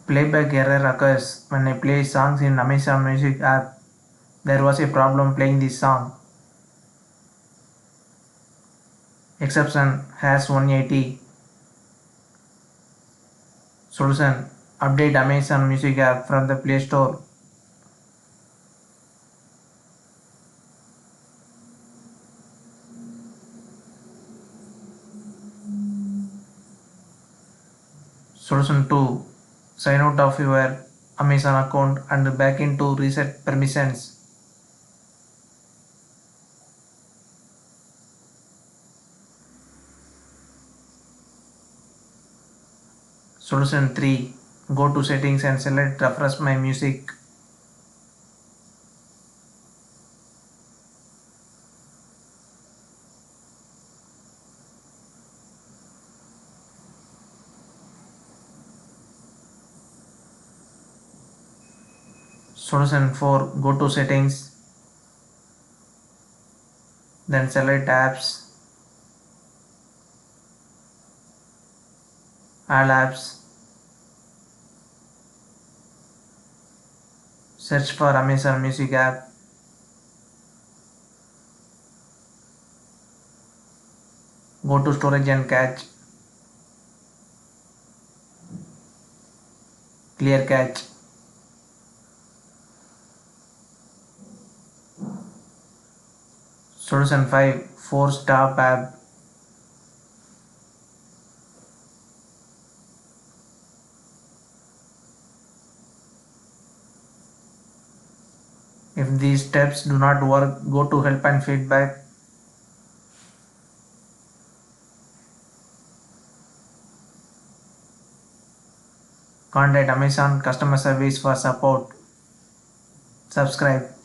Playback error occurs when I play songs in Amazon Music app. There was a problem playing this song. Exception has 180. Solution: update Amazon Music app from the Play Store. Solution 2: sign out of your Amazon account and back into reset permissions. Solution 3: go to settings and select refresh my music. Solution 4: go to settings, then select apps, all apps, search for Amazon Music app, go to storage and cache, clear cache. Solution 5: force stop app. If these steps do not work, go to help and feedback. Contact Amazon customer service for support. Subscribe.